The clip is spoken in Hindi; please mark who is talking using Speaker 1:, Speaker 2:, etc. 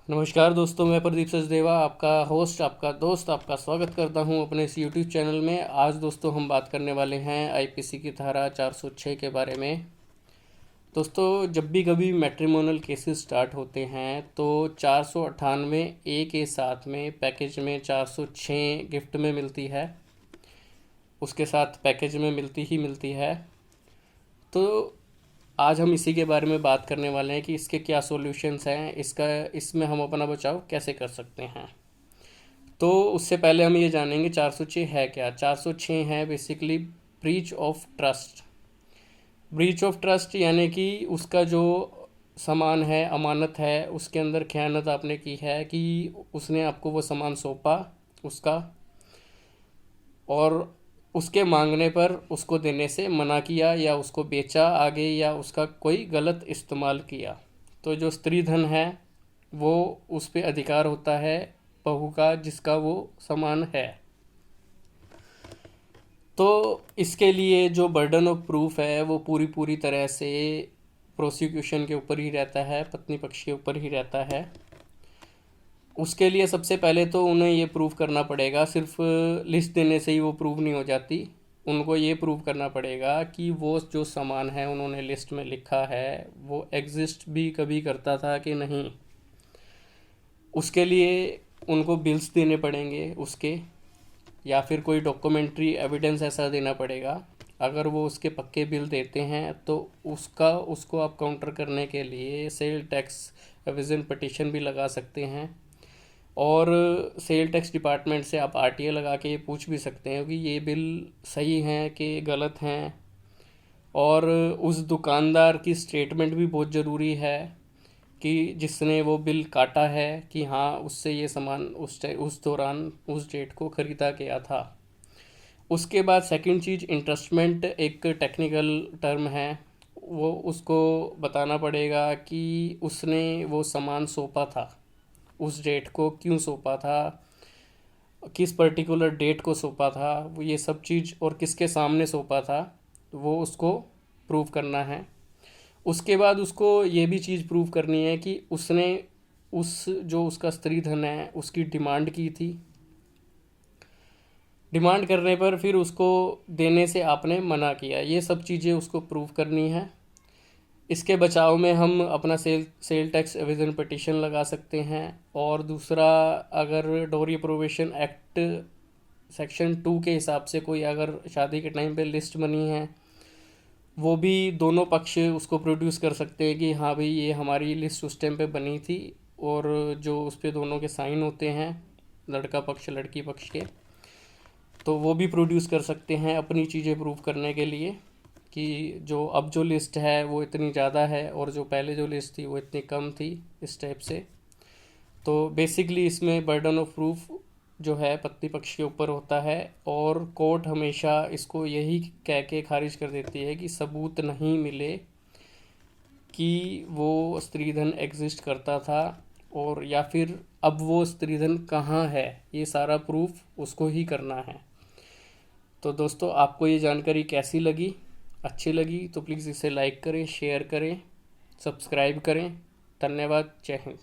Speaker 1: नमस्कार दोस्तों, मैं प्रदीप सचदेवा आपका होस्ट, आपका दोस्त, आपका स्वागत करता हूं अपने इस यूट्यूब चैनल में। आज दोस्तों हम बात करने वाले हैं आईपीसी की धारा 406 के बारे में। दोस्तों, जब भी कभी मैट्रिमोनल केसेस स्टार्ट होते हैं तो 498 ए के साथ में पैकेज में 406 गिफ्ट में मिलती है, उसके साथ पैकेज में मिलती ही मिलती है। तो आज हम इसी के बारे में बात करने वाले हैं कि इसके क्या सॉल्यूशंस हैं, इसमें हम अपना बचाव कैसे कर सकते हैं। तो उससे पहले हम ये जानेंगे 406 है क्या। 406 है basically breach of trust. Breach of trust यानी कि उसका जो सामान है, अमानत है, उसके अंदर खयानत आपने की है कि उसने आपको वो सामान सौंपा उसका, और उसके मांगने पर उसको देने से मना किया या उसको बेचा आगे या उसका कोई गलत इस्तेमाल किया। तो जो स्त्री धन है वो उस पे अधिकार होता है बहू का जिसका वो सामान है। तो इसके लिए जो बर्डन ऑफ प्रूफ है वो पूरी पूरी तरह से प्रोसिक्यूशन के ऊपर ही रहता है, पत्नी पक्ष के ऊपर ही रहता है। उसके लिए सबसे पहले तो उन्हें ये प्रूव करना पड़ेगा, सिर्फ लिस्ट देने से ही वो प्रूव नहीं हो जाती। उनको ये प्रूव करना पड़ेगा कि वो जो सामान है उन्होंने लिस्ट में लिखा है वो एग्जिस्ट भी कभी करता था कि नहीं। उसके लिए उनको बिल्स देने पड़ेंगे उसके, या फिर कोई डॉक्यूमेंट्री एविडेंस ऐसा देना पड़ेगा। अगर वो उसके पक्के बिल देते हैं तो उसको आप काउंटर करने के लिए सेल टैक्स एविजन पटिशन भी लगा सकते हैं, और सेल टैक्स डिपार्टमेंट से आप आरटीए लगा के ये पूछ भी सकते हैं कि ये बिल सही हैं कि गलत हैं। और उस दुकानदार की स्टेटमेंट भी बहुत ज़रूरी है कि जिसने वो बिल काटा है कि हाँ उससे ये सामान उस दौरान उस डेट को ख़रीदा गया था। उसके बाद सेकंड चीज़ इंटरेस्टमेंट, एक टेक्निकल टर्म है, वो उसको बताना पड़ेगा कि उसने वो सामान सौंपा था, उस डेट को क्यों सौंपा था, किस पर्टिकुलर डेट को सौंपा था, वो ये सब चीज़, और किसके सामने सौंपा था, वो उसको प्रूव करना है। उसके बाद उसको ये भी चीज़ प्रूव करनी है कि उसने जो उसका स्त्री धन है उसकी डिमांड की थी। डिमांड करने पर फिर उसको देने से आपने मना किया, ये सब चीज़ें उसको प्रूव करनी है। इसके बचाव में हम अपना सेल टैक्स एविजन पटिशन लगा सकते हैं। और दूसरा, अगर डोरी प्रोविशन एक्ट सेक्शन 2 के हिसाब से कोई अगर शादी के टाइम पे लिस्ट बनी है, वो भी दोनों पक्ष उसको प्रोड्यूस कर सकते हैं कि हाँ भाई ये हमारी लिस्ट उस टाइम पे बनी थी, और जो उस पे दोनों के साइन होते हैं, लड़का पक्ष लड़की पक्ष के, तो वो भी प्रोड्यूस कर सकते हैं अपनी चीज़ें प्रूव करने के लिए कि जो लिस्ट है वो इतनी ज़्यादा है और जो पहले जो लिस्ट थी वो इतनी कम थी, इस टाइप से। तो बेसिकली इसमें बर्डन ऑफ प्रूफ जो है पत्नी पक्ष के ऊपर होता है, और कोर्ट हमेशा इसको यही कह के खारिज कर देती है कि सबूत नहीं मिले कि वो स्त्रीधन एग्जिस्ट करता था, और या फिर अब वो स्त्रीधन कहाँ है, ये सारा प्रूफ उसको ही करना है। तो दोस्तों, आपको ये जानकारी कैसी लगी? अच्छी लगी तो प्लीज़ इसे लाइक करें, शेयर करें, सब्सक्राइब करें। धन्यवाद। जय हिंद।